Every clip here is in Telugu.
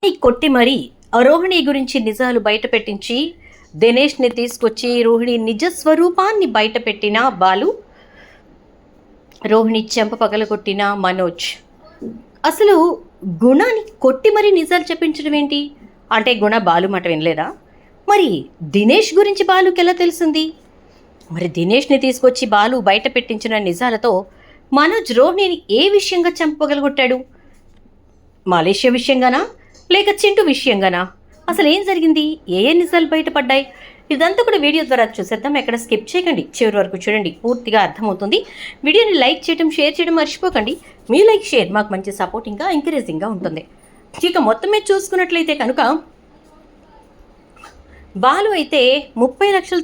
కొట్టి మరీ రోహిణి గురించి నిజాలు బయట పెట్టించి దినేష్ని తీసుకొచ్చి రోహిణి నిజ స్వరూపాన్ని బయట పెట్టిన బాలు, రోహిణి చెంప పగలగొట్టిన మనోజ్. అసలు గుణాన్ని కొట్టి మరీ నిజాలు చెప్పించడం ఏంటి? అంటే గుణ బాలు మాట వినలేదా? మరి దినేష్ గురించి బాలుకి ఎలా తెలిసింది? మరి దినేష్ని తీసుకొచ్చి బాలు బయట పెట్టించిన నిజాలతో మనోజ్ రోహిణిని ఏ విషయంగా చంపగలగొట్టాడు? మలేషియా విషయంగానా, లేక చింటూ విషయంగానా? అసలు ఏం జరిగింది? ఏ నిజాలు బయటపడ్డాయి? ఇదంతా కూడా వీడియో ద్వారా చూసేద్దాం. ఎక్కడ స్కిప్ చేయకండి, చివరి వరకు చూడండి, పూర్తిగా అర్థమవుతుంది. వీడియోని లైక్ చేయడం, షేర్ చేయడం మర్చిపోకండి. మీ లైక్ షేర్ మాకు మంచి సపోర్టింగ్గా, ఎంకరేజింగ్గా ఉంటుంది. ఇక మొత్తమే చూసుకున్నట్లయితే కనుక బాలు అయితే 30 లక్షలు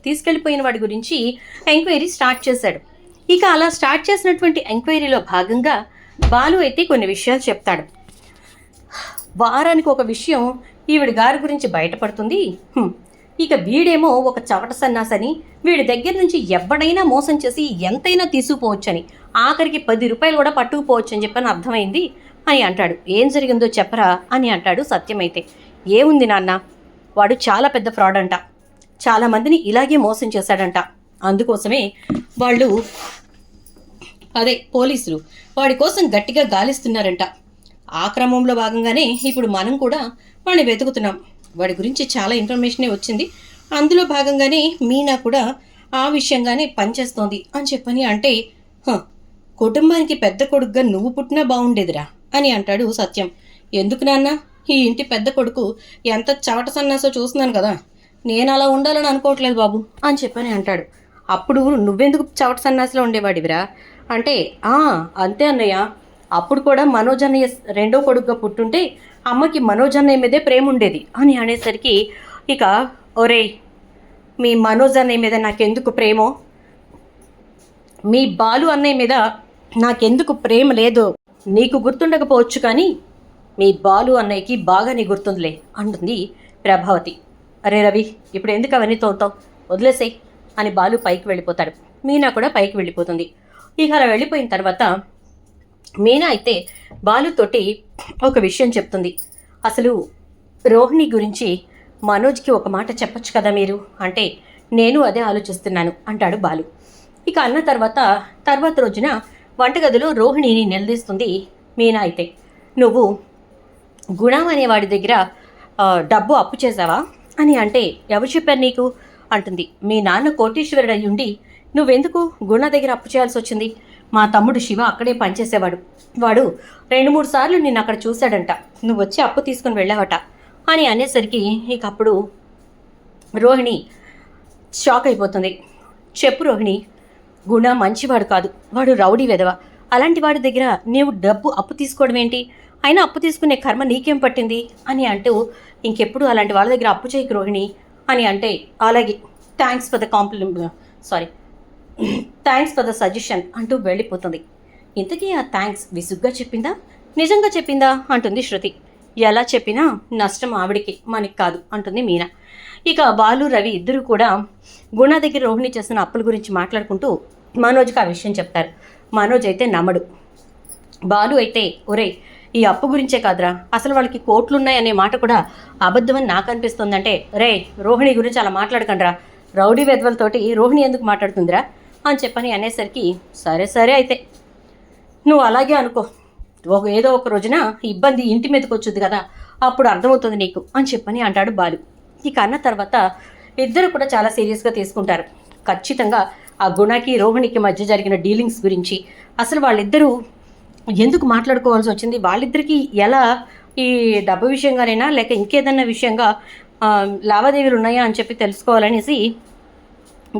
తీసుకెళ్ళిపోయిన వాడి గురించి ఎంక్వైరీ స్టార్ట్ చేశాడు. ఇక అలా స్టార్ట్ చేసినటువంటి ఎంక్వైరీలో భాగంగా బాలు అయితే కొన్ని విషయాలు చెప్తాడు. వారానికి ఒక విషయం ఈవిడ గారి గురించి బయటపడుతుంది. ఇక వీడేమో ఒక చవట సన్నాసని, వీడి దగ్గర నుంచి ఎవడైనా మోసం చేసి ఎంతైనా తీసుకుపోవచ్చని, ఆఖరికి 10 రూపాయలు కూడా పట్టుకుపోవచ్చు అని చెప్పని అర్థమైంది అని అంటాడు. ఏం జరిగిందో చెప్పరా అని అంటాడు సత్యమైతే. ఏముంది నాన్న, వాడు చాలా పెద్ద ఫ్రాడ్ అంట, చాలామందిని ఇలాగే మోసం చేశాడంట. అందుకోసమే వాళ్ళు, అదే పోలీసులు, వాడి కోసం గట్టిగా గాలిస్తున్నారంట. ఆ క్రమంలో భాగంగానే ఇప్పుడు మనం కూడా వాడిని వెతుకుతున్నాం. వాడి గురించి చాలా ఇన్ఫర్మేషనే వచ్చింది. అందులో భాగంగానే మీనా కూడా ఆ విషయంగానే పనిచేస్తోంది అని చెప్పని అంటే, కుటుంబానికి పెద్ద కొడుకుగా నువ్వు పుట్టినా బాగుండేదిరా అని అంటాడు సత్యం. ఎందుకు నాన్న, ఈ ఇంటి పెద్ద కొడుకు ఎంత చవట సన్నాసో చూస్తున్నాను కదా, నేను అలా ఉండాలని అనుకోవట్లేదు బాబు అని చెప్పని అంటాడు. అప్పుడు నువ్వెందుకు చవట సన్నాసిలో ఉండేవాడివిరా అంటే, అంతే అన్నయ్య, అప్పుడు కూడా మనోజ్ అన్నయ్య రెండో కొడుకుగా పుట్టుంటే అమ్మకి మనోజ్ అన్నయ్య మీదే ప్రేమ ఉండేది అని అనేసరికి, ఇక ఒరే, మీ మనోజ్ అన్నయ్య మీద నాకెందుకు ప్రేమో, మీ బాలు అన్నయ్య మీద నాకెందుకు ప్రేమ లేదో నీకు గుర్తుండకపోవచ్చు, కానీ మీ బాలు అన్నయ్యకి బాగానే గుర్తుందిలే అంటుంది ప్రభావతి. అరే రవి, ఇప్పుడు ఎందుకు అవన్నీ తోతావు, వదిలేసేయ్ అని బాలు పైకి వెళ్ళిపోతాడు. మీనా కూడా పైకి వెళ్ళిపోతుంది. ఇక అలా వెళ్ళిపోయిన తర్వాత మీనా అయితే బాలుతోటి ఒక విషయం చెప్తుంది. అసలు రోహిణి గురించి మనోజ్కి ఒక మాట చెప్పొచ్చు కదా మీరు అంటే, నేను అదే ఆలోచిస్తున్నాను అంటాడు బాలు. ఇక అన్న తర్వాత రోజున వంటగదిలో రోహిణిని నిలదీస్తుంది మీనా అయితే. నువ్వు గుణం అనేవాడి దగ్గర డబ్బు అప్పు చేసావా అని అంటే, ఎవరు చెప్పారు నీకు అంటుంది. మీ నాన్న కోటీశ్వరుడు అయ్యి ఉండి నువ్వెందుకు గుణ దగ్గర అప్పు చేయాల్సి వచ్చింది? మా తమ్ముడు శివ అక్కడే పనిచేసేవాడు, వాడు 2-3 సార్లు నిన్ను అక్కడ చూశాడంట, నువ్వు వచ్చి అప్పు తీసుకుని వెళ్ళావట అని అనేసరికి ఇక అప్పుడు రోహిణి షాక్ అయిపోతుంది. చెప్పు రోహిణి, గుణ మంచివాడు కాదు, వాడు రౌడీ వెధవ, అలాంటి వాడి దగ్గర నీవు డబ్బు అప్పు తీసుకోవడం ఏంటి? అయినా అప్పు తీసుకునే కర్మ నీకేం పట్టింది అని అంటూ, ఇంకెప్పుడు అలాంటి వాళ్ళ దగ్గర అప్పు చేయకు రోహిణి అని అంటే, అలాగే థ్యాంక్స్ ఫర్ ద సజెషన్ అంటూ వెళ్ళిపోతుంది. ఇంతకీ ఆ థ్యాంక్స్ విసుగ్గా చెప్పిందా, నిజంగా చెప్పిందా అంటుంది శృతి. ఎలా చెప్పినా నష్టం ఆవిడికి, మనకి కాదు అంటుంది మీనా. ఇక బాలు రవి ఇద్దరు కూడా గుణ దగ్గర రోహిణి చేసిన అప్పుల గురించి మాట్లాడుకుంటూ మనోజ్కి ఆ విషయం చెప్తారు. మనోజ్ అయితే నమ్మడు. బాలు అయితే, ఒరే, ఈ అప్పు గురించే కాదురా, అసలు వాళ్ళకి కోట్లున్నాయనే మాట కూడా అబద్ధమని నాకు అనిపిస్తుందంటే, రే రోహిణి గురించి అలా మాట్లాడకండిరా, రౌడీ వెధవలతోటి రోహిణి ఎందుకు మాట్లాడుతుందిరా అని చెప్పని అనేసరికి, సరే అయితే నువ్వు అలాగే అనుకో, ఏదో ఒక రోజున ఇబ్బంది ఇంటి మీదకి వచ్చుద్ది కదా, అప్పుడు అర్థమవుతుంది నీకు అని చెప్పని అంటాడు బాలు. ఇక అన్న తర్వాత ఇద్దరు కూడా చాలా సీరియస్గా తీసుకుంటారు. ఖచ్చితంగా ఆ గుణకి రోహిణికి మధ్య జరిగిన డీలింగ్స్ గురించి, అసలు వాళ్ళిద్దరూ ఎందుకు మాట్లాడుకోవాల్సి వచ్చింది, వాళ్ళిద్దరికీ ఎలా ఈ డబ్బు విషయంగానైనా లేక ఇంకేదన్నా విషయంగా లావాదేవీలు ఉన్నాయా అని చెప్పి తెలుసుకోవాలనేసి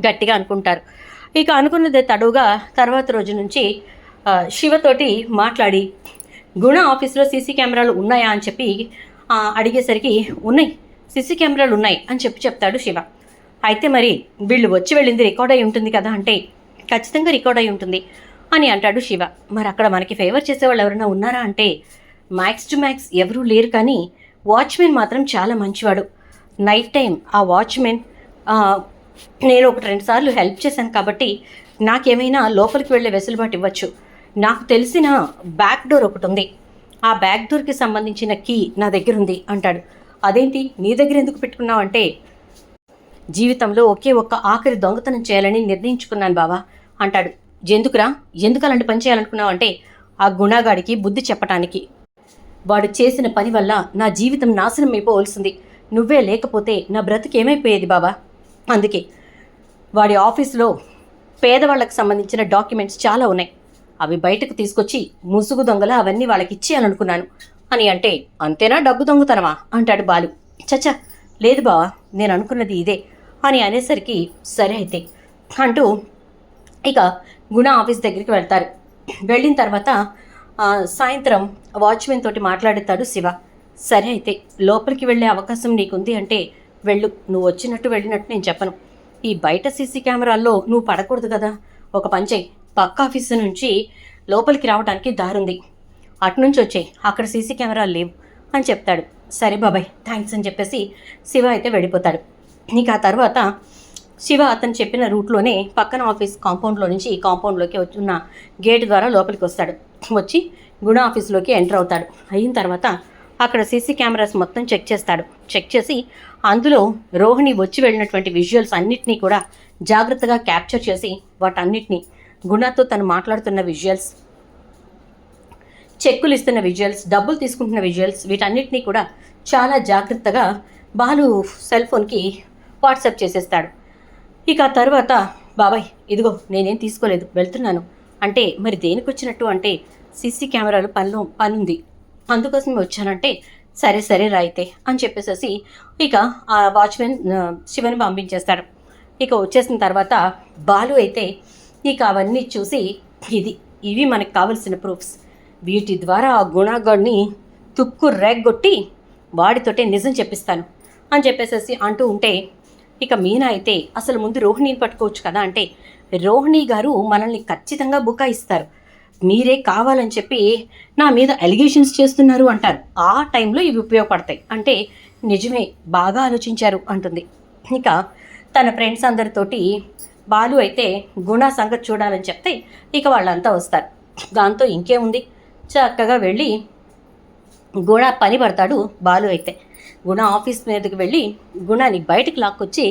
గట్టిగా అనుకుంటారు. ఇక అనుకున్నదే తడుగా తర్వాత రోజు నుంచి శివతోటి మాట్లాడి, గుణ ఆఫీస్లో సీసీ కెమెరాలు ఉన్నాయా అని చెప్పి అడిగేసరికి, ఉన్నాయి, సీసీ కెమెరాలు ఉన్నాయి అని చెప్తాడు శివ. అయితే మరి వీళ్ళు వచ్చి వెళ్ళింది రికార్డ్ అయి ఉంటుంది కదా అంటే, ఖచ్చితంగా రికార్డ్ అయి ఉంటుంది అని అంటాడు శివ. మరి అక్కడ మనకి ఫేవర్ చేసేవాళ్ళు ఎవరైనా ఉన్నారా అంటే, మ్యాక్స్ టు మ్యాక్స్ ఎవరూ లేరు, కానీ వాచ్మెన్ మాత్రం చాలా మంచివాడు. నైట్ టైం ఆ వాచ్మెన్ నేను 1-2 సార్లు హెల్ప్ చేశాను కాబట్టి నాకేమైనా లోపలికి వెళ్ళే వెసులుబాటు ఇవ్వచ్చు. నాకు తెలిసిన బ్యాక్ డోర్ ఒకటి ఉంది, ఆ బ్యాక్ డోర్కి సంబంధించిన కీ నా దగ్గర ఉంది అంటాడు. అదేంటి నీ దగ్గర ఎందుకు పెట్టుకున్నావు అంటే, జీవితంలో ఒకే ఒక్క ఆఖరి దొంగతనం చేయాలని నిర్ణయించుకున్నాను బావా అంటాడు. ఎందుకురా, ఎందుకు అలాంటి పని చేయాలనుకున్నావు అంటే, ఆ గుణగాడికి బుద్ధి చెప్పటానికి. వాడు చేసిన పని వల్ల నా జీవితం నాశనం అయిపోవలసింది. నువ్వే లేకపోతే నా బ్రతుకు ఏమైపోయేది బాబా. అందుకే వాడి ఆఫీసులో పేదవాళ్ళకి సంబంధించిన డాక్యుమెంట్స్ చాలా ఉన్నాయి. అవి బయటకు తీసుకొచ్చి ముసుగు దొంగల అవన్నీ వాళ్ళకి ఇచ్చేయాలనుకున్నాను అని అంటే, అంతేనా డబ్బు దొంగతనమా అంటాడు బాలు. చచ్చా లేదు బావా, నేను అనుకున్నది ఇదే అని అనేసరికి సరే అయితే అంటూ ఇక గుణ ఆఫీస్ దగ్గరికి వెళ్తారు. వెళ్ళిన తర్వాత సాయంత్రం వాచ్మెన్ తోటి మాట్లాడుతాడు శివ. సరే అయితే లోపలికి వెళ్ళే అవకాశం నీకుంది అంటే వెళ్ళు, నువ్వు వచ్చినట్టు వెళ్ళినట్టు నేను చెప్పను. ఈ బయట సీసీ కెమెరాల్లో నువ్వు పడకూడదు కదా. ఒక పని చెయ్యి, పక్క ఆఫీసు నుంచి లోపలికి రావడానికి దారుంది, అటునుంచి వచ్చేయి, అక్కడ సీసీ కెమెరాలు లేవు అని చెప్తాడు. సరే బాబాయ్ థ్యాంక్స్ అని చెప్పేసి శివ అయితే వెళ్ళిపోతాడు. నీకు ఆ తర్వాత శివ అతను చెప్పిన రూట్లోనే పక్కన ఆఫీస్ కాంపౌండ్లో నుంచి ఈ కాంపౌండ్లోకి ఉన్న గేట్ ద్వారా లోపలికి వస్తాడు. వచ్చి గుణ ఆఫీస్లోకి ఎంటర్ అవుతాడు. అయిన తర్వాత అక్కడ సీసీ కెమెరాస్ మొత్తం చెక్ చేస్తాడు. చెక్ చేసి అందులో రోహిణి వచ్చి వెళ్ళినటువంటి విజువల్స్ అన్నిటినీ కూడా జాగ్రత్తగా క్యాప్చర్ చేసి వాటన్నిటినీ గుణతో తను మాట్లాడుతున్న విజువల్స్, చెక్కులు ఇస్తున్న విజువల్స్, డబ్బులు తీసుకుంటున్న విజువల్స్, వీటన్నిటినీ కూడా చాలా జాగ్రత్తగా బాలు సెల్ ఫోన్కి వాట్సాప్ చేసేస్తాడు. ఇక ఆ తర్వాత బాబాయ్ ఇదిగో నేనేం తీసుకోలేదు వెళ్తున్నాను అంటే, మరి దేనికి వచ్చినట్టు అంటే, సీసీ కెమెరాలు పనుంది అందుకోసం వచ్చానంటే, సరే సరే రాయితే అని చెప్పేసి ఇక ఆ వాచ్మెన్ శివని పంపించేస్తాడు. ఇక వచ్చేసిన తర్వాత బాలు అయితే ఇక అవన్నీ చూసి ఇవి మనకు కావలసిన ప్రూఫ్స్, వీటి ద్వారా ఆ గుణగాడిని తుక్కు రేగ్గొట్టి వాడితోటే నిజం చెప్పిస్తాను అని చెప్పేసి అంటూ ఉంటే, ఇక మీనా అయితే అసలు ముందు రోహిణిని పట్టుకోవచ్చు కదా అంటే, రోహిణి గారు మనల్ని ఖచ్చితంగా బుకాయిస్తారు, మీరే కావాలని చెప్పి నా మీద అలిగేషన్స్ చేస్తున్నారు అంటారు. ఆ టైంలో ఇవి ఉపయోగపడతాయి అంటే నిజమే బాగా ఆలోచించారు అంటుంది. ఇక తన ఫ్రెండ్స్ అందరితోటి బాలు అయితే గుణ సంగతి చూడాలని చెప్తే ఇక వాళ్ళంతా వస్తారు. దాంతో ఇంకేముంది, చక్కగా వెళ్ళి గుణ పని పడతాడు బాలు అయితే. గుణ ఆఫీస్ మీదకి వెళ్ళి గుణాన్ని బయటికి లాక్కొచ్చి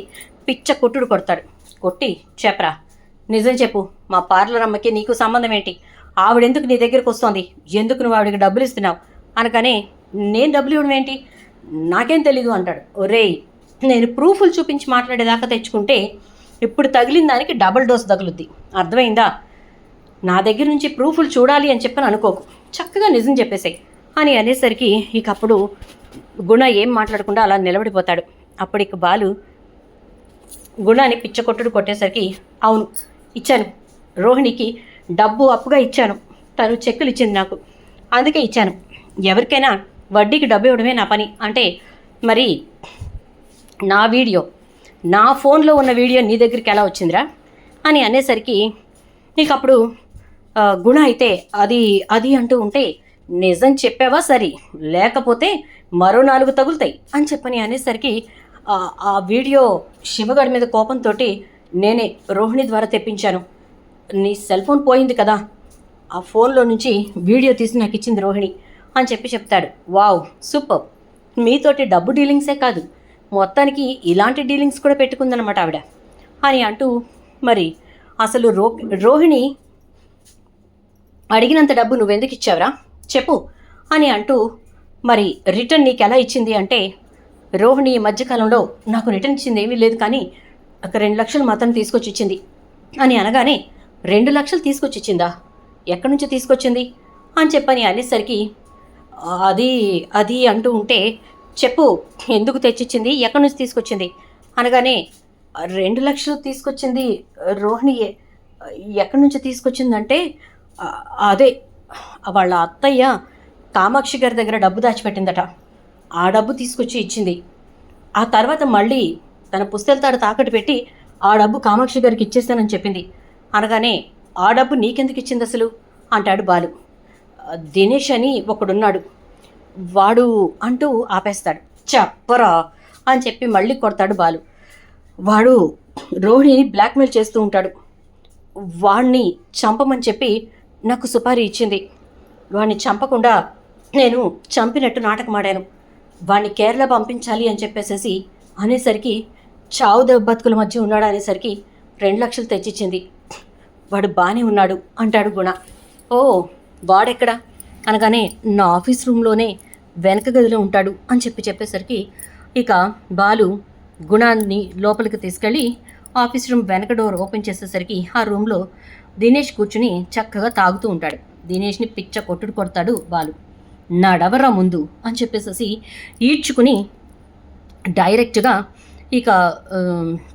పిచ్చ కొట్టుడు కొడతాడు. కొట్టి చెప్పరా, నిజం చెప్పు, మా పార్లర్ అమ్మకి నీకు సంబంధం ఏంటి, ఆవిడెందుకు నీ దగ్గరికి వస్తోంది, ఎందుకు నువ్వు ఆవిడకి డబ్బులు ఇస్తున్నావు అనగానే, నేను డబ్బులు ఇవ్వడం ఏంటి, నాకేం తెలీదు అంటాడు. ఒరేయ్ నేను ప్రూఫ్లు చూపించి మాట్లాడేదాకా తెచ్చుకుంటే ఇప్పుడు తగిలిన దానికి డబుల్ డోస్ తగులుద్ది, అర్థమైందా, నా దగ్గర నుంచి ప్రూఫ్లు చూడాలి అని చెప్పని అనుకోకు, చక్కగా నిజం చెప్పేసాయి అని అనేసరికి ఇక అప్పుడు గుణ ఏం మాట్లాడకుండా అలా నిలబడిపోతాడు. అప్పుడు ఇక బాలు గుణాన్ని పిచ్చకొట్టుడు కొట్టేసరికి, అవును ఇచ్చాను, రోహిణికి డబ్బు అప్పుగా ఇచ్చాను, తను చెక్కులు ఇచ్చింది నాకు, అందుకే ఇచ్చాను, ఎవరికైనా వడ్డీకి డబ్బు ఇవ్వడమే నా పని అంటే, మరి నా వీడియో, నా ఫోన్లో ఉన్న వీడియో నీ దగ్గరికి ఎలా వచ్చిందిరా అని అనేసరికి నీకు అప్పుడు గుణ అయితే అది అంటూ ఉంటే, నిజం చెప్పావా సరి, లేకపోతే మరో 4 తగులుతాయి అని చెప్పని అనేసరికి ఆ వీడియో శివగాడి మీద కోపంతో, నేనే రోహిణి ద్వారా తెప్పించాను, నీ సెల్ ఫోన్ పోయింది కదా, ఆ ఫోన్లో నుంచి వీడియో తీసి నాకు ఇచ్చింది రోహిణి అని చెప్తాడు. వావ్ సూపర్, మీతోటి డబ్బు డీలింగ్సే కాదు మొత్తానికి ఇలాంటి డీలింగ్స్ కూడా పెట్టుకుందనమాట ఆవిడ అని అంటూ, మరి అసలు రోహిణి అడిగినంత డబ్బు నువ్వెందుకు ఇచ్చావురా చెప్పు అని అంటూ, మరి రిటర్న్ నీకు ఎలా ఇచ్చింది అంటే, రోహిణి ఈ మధ్యకాలంలో నాకు రిటర్న్ ఇచ్చింది ఏమీ లేదు, కానీ ఒక 2 లక్షలు మాత్రం తీసుకొచ్చి ఇచ్చింది అని అనగానే, 2 లక్షలు తీసుకొచ్చి ఇచ్చిందా, ఎక్కడి నుంచి తీసుకొచ్చింది అని చెప్పని అనేసరికి అది అంటూ ఉంటే, చెప్పు ఎందుకు తెచ్చిచ్చింది, ఎక్కడి నుంచి తీసుకొచ్చింది అనగానే, 2 లక్షలు తీసుకొచ్చింది రోహిణి, ఎక్కడి నుంచి తీసుకొచ్చిందంటే, అదే వాళ్ళ అత్తయ్య కామాక్షి గారి దగ్గర డబ్బు దాచిపెట్టిందట, ఆ డబ్బు తీసుకొచ్చి ఇచ్చింది, ఆ తర్వాత మళ్ళీ తన పుస్తెలతాడు తాకట్టు పెట్టి ఆ డబ్బు కామాక్షి గారికి ఇచ్చేస్తానని చెప్పింది అనగానే, ఆ డబ్బు నీకెందుకు ఇచ్చింది అసలు అంటాడు బాలు. దినేష్ అని ఒకడున్నాడు, వాడు అంటూ ఆపేస్తాడు. చెప్పరా అని చెప్పి మళ్ళీ కొడతాడు బాలు. వాడు రోహిణిని బ్లాక్మెయిల్ చేస్తూ ఉంటాడు, వాడిని చంపమని చెప్పి నాకు సుపారీ ఇచ్చింది, వాడిని చంపకుండా నేను చంపినట్టు నాటకమాడాను. వాడిని కేరళ పంపించాలి అని చెప్పేసేసి అనేసరికి చావు బతుకుల మధ్య ఉన్నాడు అనేసరికి 2 లక్షలు తెచ్చిచ్చింది. వాడు బాగానే ఉన్నాడు అంటాడు గుణ. ఓ వాడెక్కడా అనగానే నా ఆఫీస్ రూమ్లోనే వెనక గదిలో ఉంటాడు అని చెప్పేసరికి ఇక బాలు గుణాన్ని లోపలికి తీసుకెళ్ళి ఆఫీస్ రూమ్ వెనక డోర్ ఓపెన్ చేసేసరికి ఆ రూమ్లో దినేష్ కూర్చుని చక్కగా తాగుతూ ఉంటాడు. దినేష్ని పిచ్చ కొడతాడు బాలు. నడవరా ముందు అని చెప్పేసి ఈడ్చుకుని డైరెక్ట్గా ఇక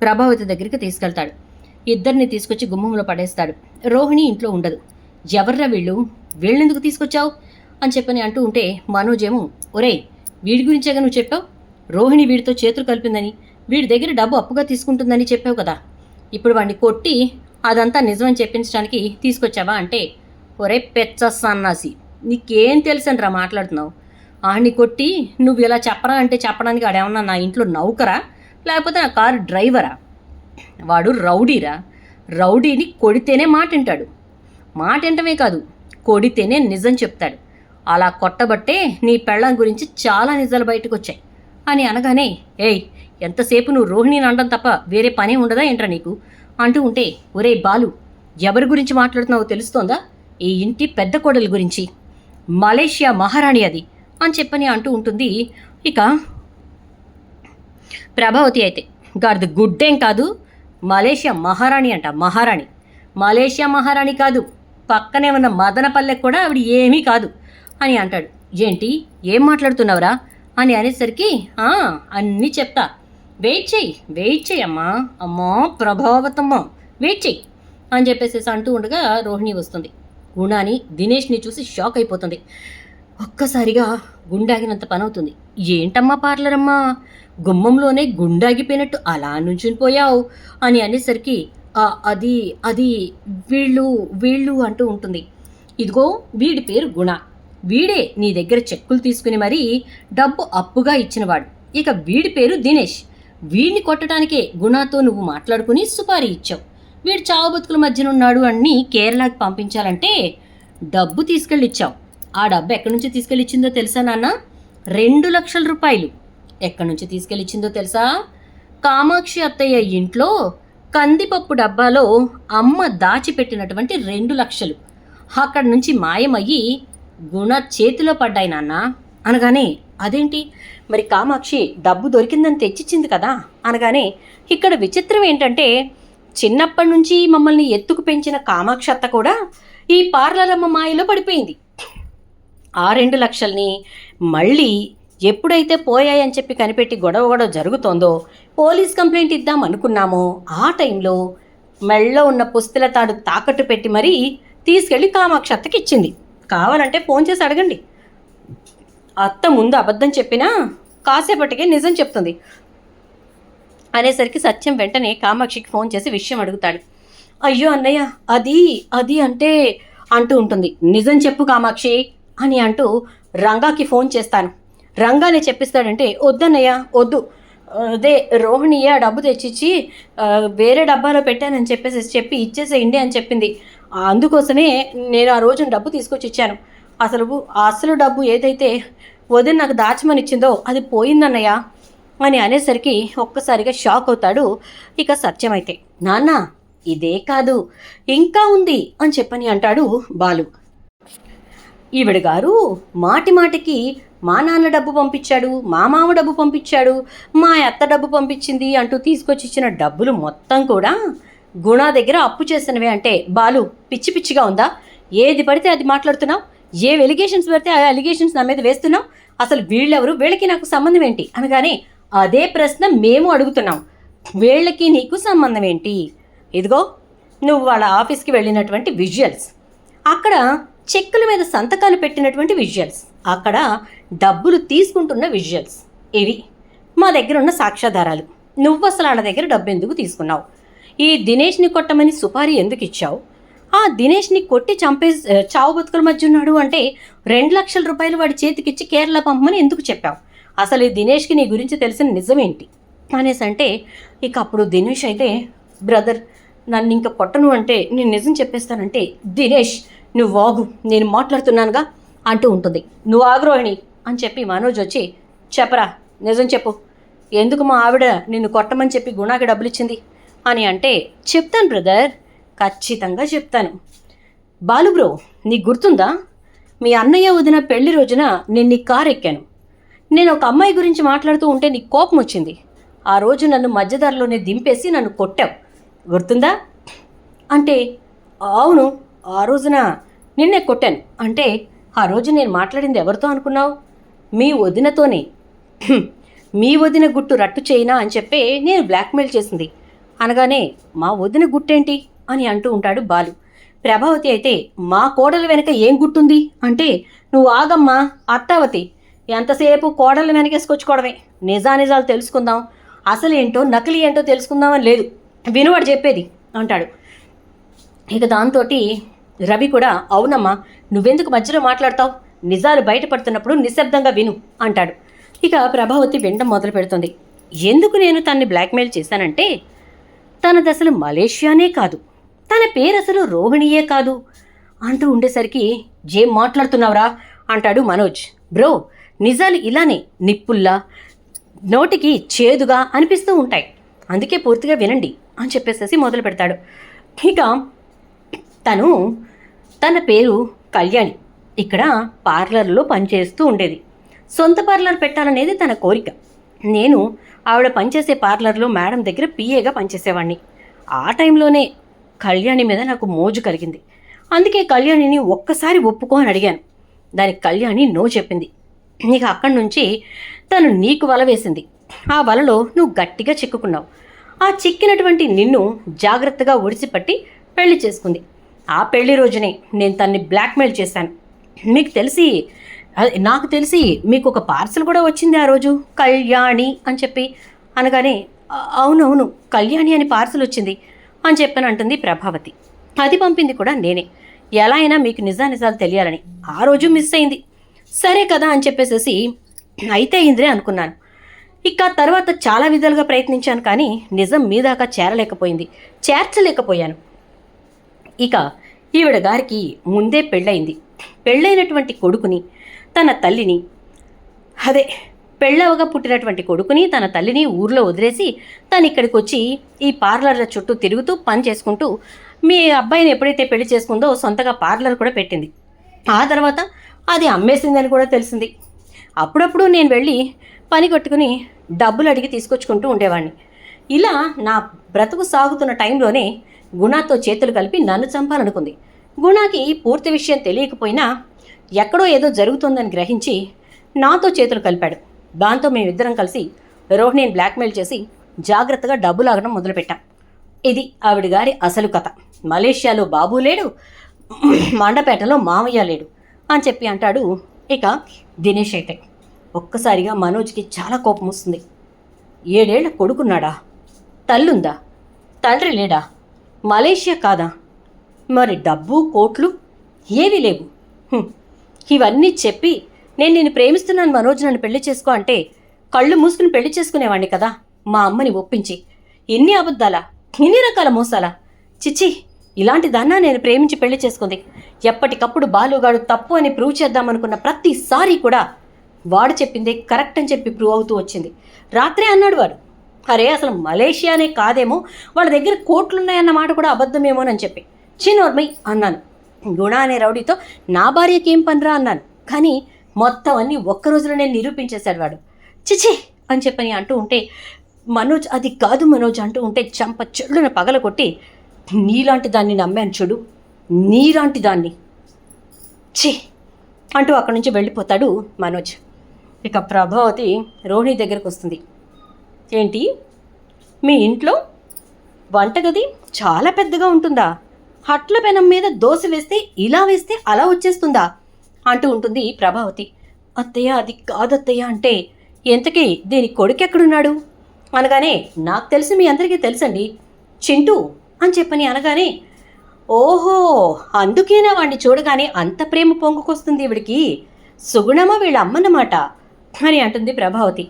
ప్రభావతి దగ్గరికి తీసుకెళ్తాడు. ఇద్దరిని తీసుకొచ్చి గుమ్మంలో పడేస్తాడు. రోహిణి ఇంట్లో ఉండదు. ఎవర్రా వీళ్ళెందుకు తీసుకొచ్చావు అని చెప్పని అంటూ ఉంటే మనోజేమో, ఒరేయ్ వీడి గురించేగా నువ్వు చెప్పావు, రోహిణి వీడితో చేతులు కలిపిందని, వీడి దగ్గర డబ్బు అప్పుగా తీసుకుంటుందని చెప్పావు కదా, ఇప్పుడు వాడిని కొట్టి అదంతా నిజమని చెప్పించడానికి తీసుకొచ్చావా అంటే, ఒరే పెచ్చ సన్నాసి నీకేం తెలుసని మాట్లాడుతున్నావు, ఆడిని కొట్టి నువ్వు ఇలా చెప్పరా అంటే చెప్పడానికి ఆడేమన్నా నా ఇంట్లో నౌకరా లేకపోతే నా కారు డ్రైవరా? వాడు రౌడీరా. రౌడీని కొడితేనే మాట వింటాడు. మాట వింటమే కాదు, కొడితేనే నిజం చెప్తాడు. అలా కొట్టబట్టే నీ పెళ్ళం గురించి చాలా నిజాలు బయటకు వచ్చాయి అని అనగానే, ఏయ్ ఎంతసేపు నువ్వు రోహిణిని అనడం తప్ప వేరే పనే ఉండదా ఏంట్రా నీకు అంటూ ఉంటే, ఒరే బాలు ఎవరి గురించి మాట్లాడుతున్నావో తెలుస్తోందా? ఈ ఇంటి పెద్ద కోడలి గురించి, మలేషియా మహారాణి అది అని చెప్పని అంటూ ఉంటుంది. ఇక ప్రభావతి అయితే, గాడిద గుడ్డేం కాదు, మలేషియా మహారాణి అంట, మహారాణి. మలేషియా మహారాణి కాదు, పక్కనే ఉన్న మదనపల్లెకి కూడా ఆవిడ ఏమీ కాదు అని అంటాడు. ఏంటి ఏం మాట్లాడుతున్నావురా అని అనేసరికి, అన్నీ చెప్తా, వెయిట్ చెయ్యి అమ్మా, అమ్మా ప్రభావతమ్మ వెయిట్ చెయ్యి అని చెప్పేసి అంటూ ఉండగా రోహిణి వస్తుంది. గుణాని దినేష్ని చూసి షాక్ అయిపోతుంది. ఒక్కసారిగా గుండాగినంత పని అవుతుంది. ఏంటమ్మా పార్లరమ్మా, గుమ్మంలోనే గుండాగిపోయినట్టు అలా నుంచుని పోయావు అని అనేసరికి, అది అది వీళ్ళు అంటూ ఉంటుంది. ఇదిగో వీడి పేరు గుణ, వీడే నీ దగ్గర చెక్కులు తీసుకుని మరీ డబ్బు అప్పుగా ఇచ్చినవాడు. ఇక వీడి పేరు దినేష్, వీడిని కొట్టడానికే గుణతో నువ్వు మాట్లాడుకుని సుపారీ ఇచ్చావు. వీడు చావు బతుకుల మధ్యన ఉన్నాడు అని కేరళకి పంపించాలంటే డబ్బు తీసుకెళ్ళి ఇచ్చావు. ఆ డబ్బు ఎక్కడి నుంచి తీసుకెళ్ళిచ్చిందో తెలుసా నాన్న? 2 లక్షల రూపాయలు. ఎక్కడి నుంచి తీసుకెళ్ళిచ్చిందో తెలుసా? కామాక్షి అత్తయ్య ఇంట్లో కందిపప్పు డబ్బాలో అమ్మ దాచిపెట్టినటువంటి 2 లక్షలు అక్కడి నుంచి మాయమయ్యి గుణ చేతిలో పడ్డాయి నాన్న అనగానే, అదేంటి మరి కామాక్షి డబ్బు దొరికిందని తెచ్చిచ్చింది కదా అనగానే, ఇక్కడ విచిత్రం ఏంటంటే చిన్నప్పటి నుంచి మమ్మల్ని ఎత్తుకు పెంచిన కామాక్షి అత్త కూడా ఈ పార్లరమ్మ మాయలో పడిపోయింది. ఆ 2 లక్షల్ని మళ్ళీ ఎప్పుడైతే పోయాయని చెప్పి కనిపెట్టి గొడవ జరుగుతోందో పోలీస్ కంప్లైంట్ ఇద్దాం అనుకున్నామో ఆ టైంలో మెళ్ళలో ఉన్న పుస్తల తాడు తాకట్టు పెట్టి మరీ తీసుకెళ్ళి కామాక్షి అత్తకి ఇచ్చింది. కావాలంటే ఫోన్ చేసి అడగండి. అత్త ముందు అబద్ధం చెప్పినా కాసేపటికే నిజం చెప్తుంది అనేసరికి సత్యం వెంటనే కామాక్షికి ఫోన్ చేసి విషయం అడుగుతాడు. అయ్యో అన్నయ్య అది అంటే అంటూ ఉంటుంది. నిజం చెప్పు కామాక్షి అని అంటూ రంగాకి ఫోన్ చేస్తాను. రంగానే చెప్పిస్తాడంటే, వద్దన్నయ్య వద్దు, అదే రోహిణియే ఆ డబ్బు తెచ్చిచ్చి వేరే డబ్బాలో పెట్టానని చెప్పి ఇచ్చేసేయండి అని చెప్పింది. అందుకోసమే నేను ఆ రోజున డబ్బు తీసుకొచ్చి ఇచ్చాను. అసలు డబ్బు ఏదైతే వదిన నాకు దాచమని ఇచ్చిందో అది పోయిందన్నయ్య అని అనేసరికి ఒక్కసారిగా షాక్ అవుతాడు. ఇక సత్యమైతే, నాన్న ఇదే కాదు ఇంకా ఉంది అని చెప్పని అంటాడు బాలు. ఈవిడ గారు మాటికి మా నాన్న డబ్బు పంపించాడు, మా మామ డబ్బు పంపించాడు, మా అత్త డబ్బు పంపించింది అంటూ తీసుకొచ్చి ఇచ్చిన డబ్బులు మొత్తం కూడా గుణ దగ్గర అప్పు చేసినవే అంటే, బాలు పిచ్చి పిచ్చిగా ఉందా? ఏది పడితే అది మాట్లాడుతున్నావు, ఏ ఎలిగేషన్స్ పడితే ఆ ఎలిగేషన్స్ నా మీద వేస్తున్నావు, అసలు వీళ్ళెవరు, వీళ్ళకి నాకు సంబంధం ఏంటి అనగానే, అదే ప్రశ్న మేము అడుగుతున్నాం, వీళ్ళకి నీకు సంబంధం ఏంటి? ఇదిగో నువ్వు వాళ్ళ ఆఫీస్కి వెళ్ళినటువంటి విజువల్స్, అక్కడ చెక్కుల మీద సంతకాలు పెట్టినటువంటి విజువల్స్, అక్కడ డబ్బులు తీసుకుంటున్న విజువల్స్, ఇవి మా దగ్గర ఉన్న సాక్ష్యాధారాలు. నువ్వు అసలు వాళ్ళ దగ్గర డబ్బు ఎందుకు తీసుకున్నావు? ఈ దినేష్ని కొట్టమని సుపారీ ఎందుకు ఇచ్చావు? ఆ దినేష్ని కొట్టి చావు బతుకుల మధ్య ఉన్నాడు అంటే 2 లక్షల రూపాయలు వాడి చేతికిచ్చి కేరళ పంపమని ఎందుకు చెప్పావు? అసలు ఈ దినేష్కి నీ గురించి తెలిసిన నిజమేంటి అనేసి అంటే, ఇక అప్పుడు దినేష్ అయితే, బ్రదర్ నన్ను ఇంకా కొట్టను అంటే నేను నిజం చెప్పేస్తానంటే, దినేష్ నువ్వు వాగు, నేను మాట్లాడుతున్నానుగా అంటూ ఉంటుంది. నువ్వు ఆగు రోహిణి అని చెప్పి మనోజ్ వచ్చి, చెప్పరా నిజం చెప్పు, ఎందుకు మా ఆవిడ నిన్ను కొట్టమని చెప్పి గుణాకి డబ్బులు ఇచ్చింది అని అంటే, చెప్తాను బ్రదర్, ఖచ్చితంగా చెప్తాను. బాలు బ్రో, నీకు గుర్తుందా, మీ అన్నయ్య వదిన పెళ్లి రోజున నేను నీ కారు ఎక్కాను. నేను ఒక అమ్మాయి గురించి మాట్లాడుతూ ఉంటే నీకు కోపం వచ్చింది. ఆ రోజు నన్ను మధ్యదారిలోనే దింపేసి నన్ను కొట్టావు, గుర్తుందా అంటే, అవును ఆ రోజున నిన్నే కొట్టాను అంటే, ఆ రోజు నేను మాట్లాడింది ఎవరితో అనుకున్నావు, మీ వదినతోనే. మీ వదిన గుట్టు రట్టు చేయనా అని చెప్పి నేను బ్లాక్మెయిల్ చేసింది అనగానే, మా వదిన గుట్టేంటి అని అంటూ ఉంటాడు బాలు. ప్రభావతి అయితే, మా కోడల వెనక ఏం గుట్టుంది అంటే, నువ్వు ఆగమ్మా అత్తావతి, ఎంతసేపు కోడలు వెనకేసుకొచ్చుకోవడమే, నిజానిజాలు తెలుసుకుందాం, అసలు ఏంటో నకిలీ ఏంటో తెలుసుకుందామని లేదు, వినువాడు చెప్పేది అంటాడు. ఇక దాంతో రవి కూడా, అవునమ్మా నువ్వెందుకు మధ్యలో మాట్లాడతావు, నిజాలు బయటపడుతున్నప్పుడు నిశ్శబ్దంగా విను అంటాడు. ఇక ప్రభావతి వినడం మొదలు పెడుతుంది. ఎందుకు నేను తన్ని బ్లాక్మెయిల్ చేశానంటే, తనది అసలు మలేషియానే కాదు, తన పేరు అసలు రోహిణియే కాదు అంటూ ఉండేసరికి, ఏం మాట్లాడుతున్నావురా అంటాడు మనోజ్. బ్రో, నిజాలు ఇలానే నిప్పుల్లా నోటికి చేదుగా అనిపిస్తూ ఉంటాయి, అందుకే పూర్తిగా వినండి అని చెప్పేసేసి మొదలు పెడతాడు. ఇక తన పేరు కళ్యాణి, ఇక్కడ పార్లర్లో పనిచేస్తూ ఉండేది. సొంత పార్లర్ పెట్టాలనేది తన కోరిక. నేను ఆవిడ పనిచేసే పార్లర్లో మేడం దగ్గర పిఏగా పనిచేసేవాడిని. ఆ టైంలోనే కళ్యాణి మీద నాకు మోజు కలిగింది. అందుకే కళ్యాణిని ఒక్కసారి ఒప్పుకో అని అడిగాను. దానికి కళ్యాణి నో చెప్పింది. నీకు అక్కడి నుంచి తను నీకు వల వేసింది. ఆ వలలో నువ్వు గట్టిగా చిక్కుకున్నావు. ఆ చిక్కినటువంటి నిన్ను జాగ్రత్తగా ఒడిసిపట్టి పెళ్లి చేసుకుంది. ఆ పెళ్లి రోజునే నేను తన్ని బ్లాక్మెయిల్ చేశాను. నాకు తెలిసి మీకు ఒక పార్సల్ కూడా వచ్చింది ఆ రోజు, కళ్యాణి అని చెప్పి అనగానే, అవునవును కళ్యాణి అని పార్సల్ వచ్చింది అని చెప్పని అంటుంది ప్రభావతి. అది పంపింది కూడా నేనే, ఎలా అయినా మీకు నిజానిజాలు తెలియాలని. ఆ రోజు మిస్ అయింది, సరే కదా అని చెప్పేసేసి అయితే అయిందిరే అనుకున్నాను. ఇక తర్వాత చాలా విధాలుగా ప్రయత్నించాను, కానీ నిజం మీ దాకా చేర్చలేకపోయాను. ఇక ఈవిడ గారికి ముందే పెళ్ళయింది. పెళ్ళైనటువంటి కొడుకుని తన తల్లిని పెళ్ళవగా పుట్టినటువంటి కొడుకుని తన తల్లిని ఊర్లో వదిలేసి తను ఇక్కడికి వచ్చి ఈ పార్లర్ల చుట్టూ తిరుగుతూ పని చేసుకుంటూ మీ అబ్బాయిని ఎప్పుడైతే పెళ్లి చేసుకుందో సొంతగా పార్లర్ కూడా పెట్టింది. ఆ తర్వాత అది అమ్మేసిందని కూడా తెలిసింది. అప్పుడప్పుడు నేను వెళ్ళి పని కొట్టుకుని డబ్బులు అడిగి తీసుకొచ్చుకుంటూ ఉండేవాడిని. ఇలా నా బ్రతుకు సాగుతున్న టైంలోనే గుణాతో చేతులు కలిపి నన్ను చంపాలనుకుంది. గుణాకి పూర్తి విషయం తెలియకపోయినా ఎక్కడో ఏదో జరుగుతుందని గ్రహించి నాతో చేతులు కలిపాడు. దాంతో మేమిద్దరం కలిసి రోహిణిని బ్లాక్మెయిల్ చేసి జాగ్రత్తగా డబ్బు లాగడం మొదలుపెట్టాం. ఇది ఆవిడ గారి అసలు కథ. మలేషియాలో బాబు లేడు, మండపేటలో మామయ్య లేడు అని చెప్పి అంటాడు. ఇక దినేష్ అయితే ఒక్కసారిగా మనోజ్కి చాలా కోపం వస్తుంది. 7 ఏళ్ల కొడుకున్నాడా, తల్లుందా, తండ్రి లేడా, మలేషియా కాదా, మరి డబ్బు కోట్లు ఏవీ లేవు. ఇవన్నీ చెప్పి నేను నిన్ను ప్రేమిస్తున్నాను మనోజ్, నన్ను పెళ్లి చేసుకో అంటే కళ్ళు మూసుకుని పెళ్లి చేసుకునేవాడిని కదా మా అమ్మని ఒప్పించి. ఎన్ని అబద్ధాలా, ఎన్ని రకాల మోసాలా, చిచ్చి, ఇలాంటి దాన్నా నేను ప్రేమించి పెళ్లి చేసుకుంది. ఎప్పటికప్పుడు బాలుగాడు తప్పు అని ప్రూవ్ చేద్దామనుకున్న ప్రతిసారి కూడా వాడు చెప్పిందే కరెక్ట్ అని చెప్పి ప్రూవ్ అవుతూ వచ్చింది. రాత్రే అన్నాడు వాడు, అరే అసలు మలేషియానే కాదేమో, వాళ్ళ దగ్గర కోట్లున్నాయన్న మాట కూడా అబద్ధమేమోనని చెప్పి. చిన్నోర్మై అన్నాను. గుణ అనే రౌడీతో నా భార్యకి ఏం పనిరా అన్నాను. కానీ మొత్తం అన్నీ ఒక్కరోజులోనే నిరూపించేశాడు వాడు. చిచి అని చెప్పని అంటూ ఉంటే మనోజ్, అది కాదు మనోజ్ అంటూ ఉంటే చంప చెడున పగల కొట్టి, నీలాంటి దాన్ని నమ్మాను చూడు, నీలాంటి దాన్ని, ఛీ అంటూ అక్కడి నుంచి వెళ్ళిపోతాడు మనోజ్. ఇక ప్రభావతి రోహిణి దగ్గరకు వస్తుంది. ఏంటి, మీ ఇంట్లో వంటగది చాలా పెద్దగా ఉంటుందా, హట్ల పెనం మీద దోశ వేస్తే ఇలా వేస్తే అలా వచ్చేస్తుందా అంటూ ఉంటుంది ప్రభావతి. అత్తయ్య అది కాదత్తయ్య అంటే, ఎంతకీ దీని కొడుకెక్కడున్నాడు అనగానే, నాకు తెలిసి మీ అందరికీ తెలుసండి, చింటూ అని చెప్పని అనగానే, ఓహో అందుకేనా వాడిని చూడగానే అంత ప్రేమ పొంగుకొస్తుంది ఈవిడికి, సుగుణమా వీళ్ళ అమ్మన్నమాట అని అంటుంది ప్రభావతి.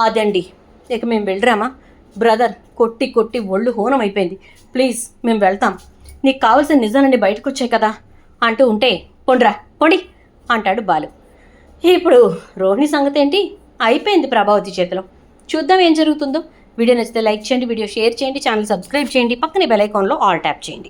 అదండి, ఇక మేము వెళ్ళరామా బ్రదర్, కొట్టి కొట్టి ఒళ్ళు హోనం అయిపోయింది, ప్లీజ్ మేము వెళ్తాం, నీకు కావాల్సిన నిజాలన్నీ బయటకు వచ్చాయి కదా అంటూ ఉంటే, పొండ్రా పొండి అంటాడు బాలు. ఇప్పుడు రోహిణి సంగతి ఏంటి? అయిపోయింది ప్రభావతి చేతిలో. చూద్దాం ఏం జరుగుతుందో. వీడియో నచ్చితే లైక్ చేయండి, వీడియో షేర్ చేయండి, ఛానల్ సబ్స్క్రైబ్ చేయండి, పక్కనే బెల్ ఐకాన్లో ఆల్ ట్యాప్ చేయండి.